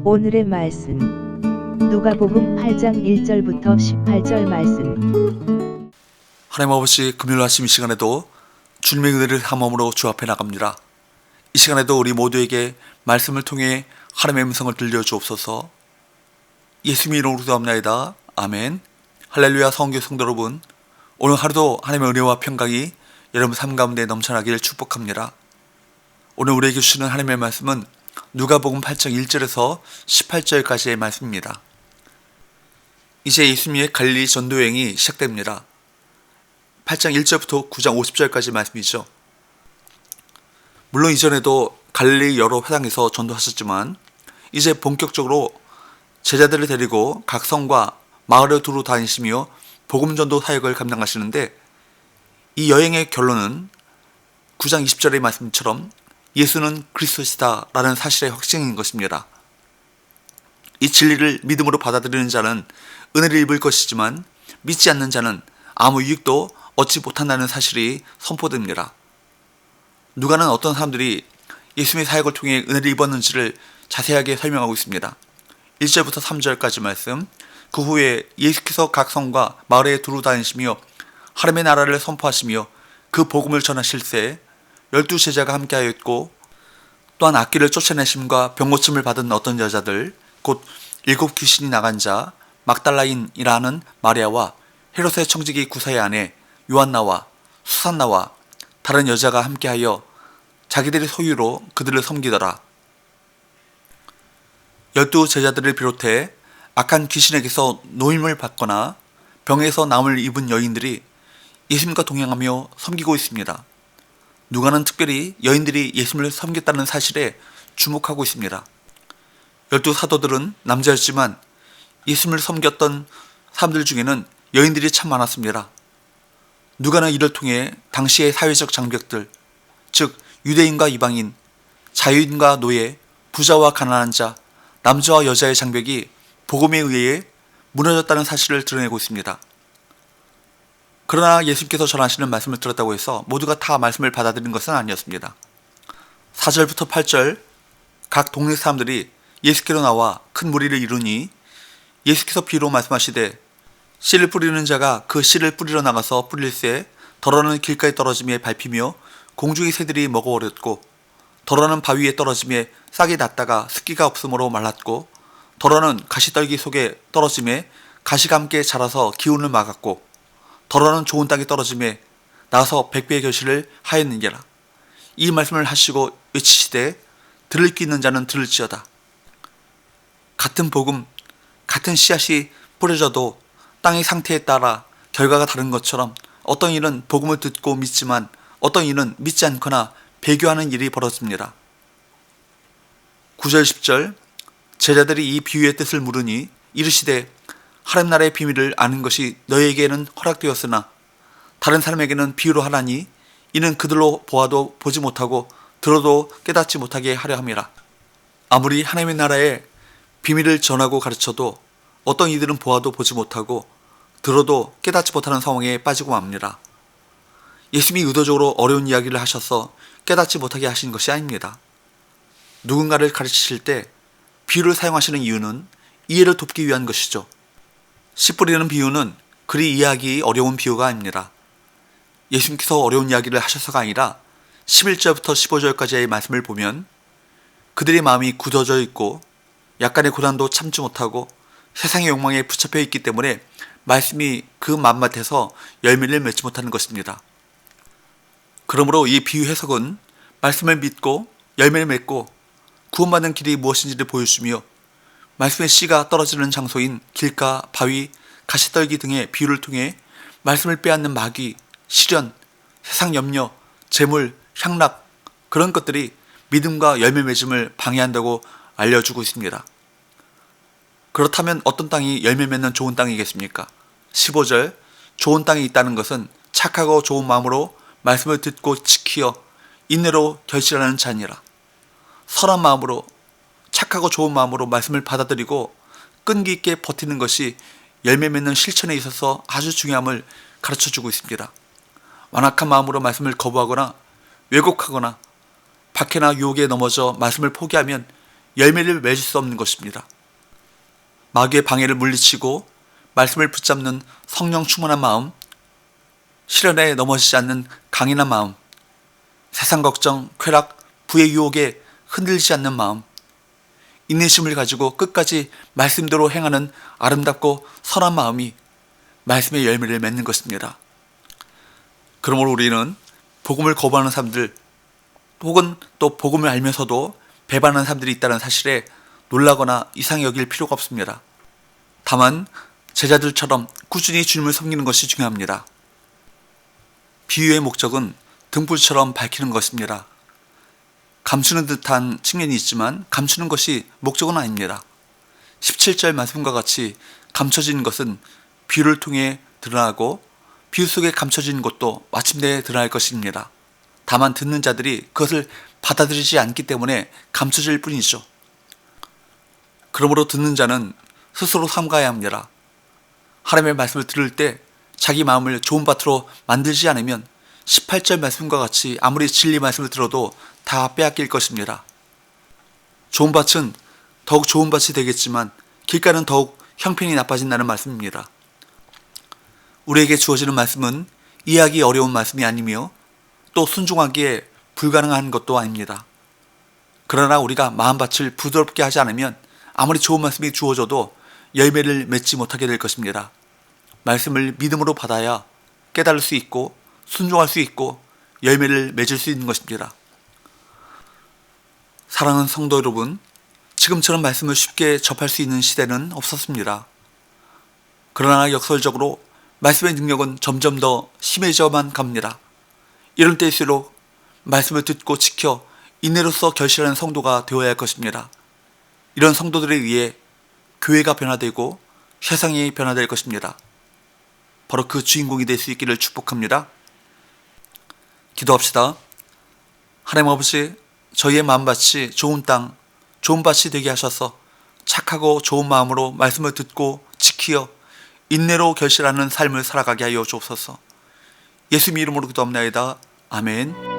오늘의 말씀 누가복음 8장 1절부터 18절 말씀. 하나님 아버지, 금요일 아침 이 시간에도 주님의 은혜를 함음으로 주 앞에 나갑니다. 이 시간에도 우리 모두에게 말씀을 통해 하나님의 음성을 들려주옵소서. 예수님의 이름으로 기도합나이다. 아멘. 할렐루야. 성교 성도 여러분, 오늘 하루도 하나님의 은혜와 평강이 여러분 삶 가운데 넘쳐나기를 축복합니다. 오늘 우리에게 주시는 하나님의 말씀은 누가복음 8장 1절에서 18절까지의 말씀입니다. 이제 예수님의 갈릴리 전도여행이 시작됩니다. 8장 1절부터 9장 50절까지 말씀이죠. 물론 이전에도 갈릴리 여러 회당에서 전도하셨지만 이제 본격적으로 제자들을 데리고 각 성과 마을을 두루 다니시며 복음 전도 사역을 감당하시는데, 이 여행의 결론은 9장 20절의 말씀처럼 예수는 그리스도시다 라는 사실의 확증인 것입니다. 이 진리를 믿음으로 받아들이는 자는 은혜를 입을 것이지만 믿지 않는 자는 아무 유익도 얻지 못한다는 사실이 선포됩니다. 누가는 어떤 사람들이 예수님의 사역을 통해 은혜를 입었는지를 자세하게 설명하고 있습니다. 1절부터 3절까지 말씀. 그 후에 예수께서 각 성과 마을에 두루 다니시며 하나님의 나라를 선포하시며 그 복음을 전하실새 12 제자가 함께하였고, 또한 악귀를 쫓아내심과 병고침을 받은 어떤 여자들, 곧 7 귀신이 나간 자 막달라인이라는 마리아와 헤롯의 청지기 구사의 아내 요한나와 수산나와 다른 여자가 함께하여 자기들의 소유로 그들을 섬기더라. 12 제자들을 비롯해 악한 귀신에게서 노임을 받거나 병에서 나음을 입은 여인들이 예수님과 동행하며 섬기고 있습니다. 누가는 특별히 여인들이 예수님을 섬겼다는 사실에 주목하고 있습니다. 12 사도들은 남자였지만 예수님을 섬겼던 사람들 중에는 여인들이 참 많았습니다. 누가는 이를 통해 당시의 사회적 장벽들, 즉 유대인과 이방인, 자유인과 노예, 부자와 가난한 자, 남자와 여자의 장벽이 복음에 의해 무너졌다는 사실을 드러내고 있습니다. 그러나 예수님께서 전하시는 말씀을 들었다고 해서 모두가 다 말씀을 받아들인 것은 아니었습니다. 4절부터 8절, 각 동네 사람들이 예수께로 나와 큰 무리를 이루니 예수께서 비로 말씀하시되 씨를 뿌리는 자가 그 씨를 뿌리러 나가서 뿌릴새 덜어는 길가에 떨어짐에 밟히며 공중의 새들이 먹어버렸고, 덜어는 바위에 떨어짐에 싹이 났다가 습기가 없으므로 말랐고, 덜어는 가시떨기 속에 떨어짐에 가시가 함께 자라서 기운을 막았고, 덜어는 좋은 땅에 떨어짐에 나서 100배의 결실을 하였느니라. 이 말씀을 하시고 외치시되 들을 귀 있는 자는 들을지어다. 같은 복음, 같은 씨앗이 뿌려져도 땅의 상태에 따라 결과가 다른 것처럼 어떤 일은 복음을 듣고 믿지만 어떤 일은 믿지 않거나 배교하는 일이 벌어집니다. 9절 10절, 제자들이 이 비유의 뜻을 물으니 이르시되 하나님 나라의 비밀을 아는 것이 너희에게는 허락되었으나 다른 사람에게는 비유로 하라니 이는 그들로 보아도 보지 못하고 들어도 깨닫지 못하게 하려 함이라. 아무리 하나님의 나라의 비밀을 전하고 가르쳐도 어떤 이들은 보아도 보지 못하고 들어도 깨닫지 못하는 상황에 빠지고 맙니다. 예수님이 의도적으로 어려운 이야기를 하셔서 깨닫지 못하게 하신 것이 아닙니다. 누군가를 가르치실 때 비유를 사용하시는 이유는 이해를 돕기 위한 것이죠. 씨 뿌리는 비유는 그리 이해하기 어려운 비유가 아닙니다. 예수님께서 어려운 이야기를 하셔서가 아니라 11절부터 15절까지의 말씀을 보면 그들의 마음이 굳어져 있고 약간의 고난도 참지 못하고 세상의 욕망에 붙잡혀 있기 때문에 말씀이 그 맘밭에서 열매를 맺지 못하는 것입니다. 그러므로 이 비유 해석은 말씀을 믿고 열매를 맺고 구원받는 길이 무엇인지를 보여주며 말씀의 씨가 떨어지는 장소인 길가, 바위, 가시떨기 등의 비유를 통해 말씀을 빼앗는 마귀, 시련, 세상 염려, 재물, 향락, 그런 것들이 믿음과 열매 맺음을 방해한다고 알려주고 있습니다. 그렇다면 어떤 땅이 열매 맺는 좋은 땅이겠습니까? 15절, 좋은 땅이 있다는 것은 착하고 좋은 마음으로 말씀을 듣고 지키어 인내로 결실하는 자니라. 선한 마음으로, 착하고 좋은 마음으로 말씀을 받아들이고 끈기 있게 버티는 것이 열매 맺는 실천에 있어서 아주 중요함을 가르쳐주고 있습니다. 완악한 마음으로 말씀을 거부하거나 왜곡하거나 박해나 유혹에 넘어져 말씀을 포기하면 열매를 맺을 수 없는 것입니다. 마귀의 방해를 물리치고 말씀을 붙잡는 성령 충만한 마음, 시련에 넘어지지 않는 강인한 마음, 세상 걱정, 쾌락, 부의 유혹에 흔들리지 않는 마음, 인내심을 가지고 끝까지 말씀대로 행하는 아름답고 선한 마음이 말씀의 열매를 맺는 것입니다. 그러므로 우리는 복음을 거부하는 사람들, 혹은 또 복음을 알면서도 배반하는 사람들이 있다는 사실에 놀라거나 이상히 여길 필요가 없습니다. 다만 제자들처럼 꾸준히 주님을 섬기는 것이 중요합니다. 비유의 목적은 등불처럼 밝히는 것입니다. 감추는 듯한 측면이 있지만 감추는 것이 목적은 아닙니다. 17절 말씀과 같이 감춰진 것은 비유를 통해 드러나고 비유 속에 감춰진 것도 마침내 드러날 것입니다. 다만 듣는 자들이 그것을 받아들이지 않기 때문에 감춰질 뿐이죠. 그러므로 듣는 자는 스스로 삼가야 합니다. 하나님의 말씀을 들을 때 자기 마음을 좋은 밭으로 만들지 않으면 18절 말씀과 같이 아무리 진리 말씀을 들어도 다 빼앗길 것입니다. 좋은 밭은 더욱 좋은 밭이 되겠지만 길가는 더욱 형편이 나빠진다는 말씀입니다. 우리에게 주어지는 말씀은 이해하기 어려운 말씀이 아니며 또 순종하기에 불가능한 것도 아닙니다. 그러나 우리가 마음밭을 부드럽게 하지 않으면 아무리 좋은 말씀이 주어져도 열매를 맺지 못하게 될 것입니다. 말씀을 믿음으로 받아야 깨달을 수 있고 순종할 수 있고 열매를 맺을 수 있는 것입니다. 사랑하는 성도 여러분, 지금처럼 말씀을 쉽게 접할 수 있는 시대는 없었습니다. 그러나 역설적으로 말씀의 능력은 점점 더 심해져만 갑니다. 이런 때일수록 말씀을 듣고 지켜 인내로서 결실하는 성도가 되어야 할 것입니다. 이런 성도들에 의해 교회가 변화되고 세상이 변화될 것입니다. 바로 그 주인공이 될 수 있기를 축복합니다. 기도합시다. 하나님 아버지, 저희의 마음밭이 좋은 땅, 좋은 밭이 되게 하셔서 착하고 좋은 마음으로 말씀을 듣고 지키어 인내로 결실하는 삶을 살아가게 하여 주옵소서. 예수님 이름으로 기도합나이다. 아멘.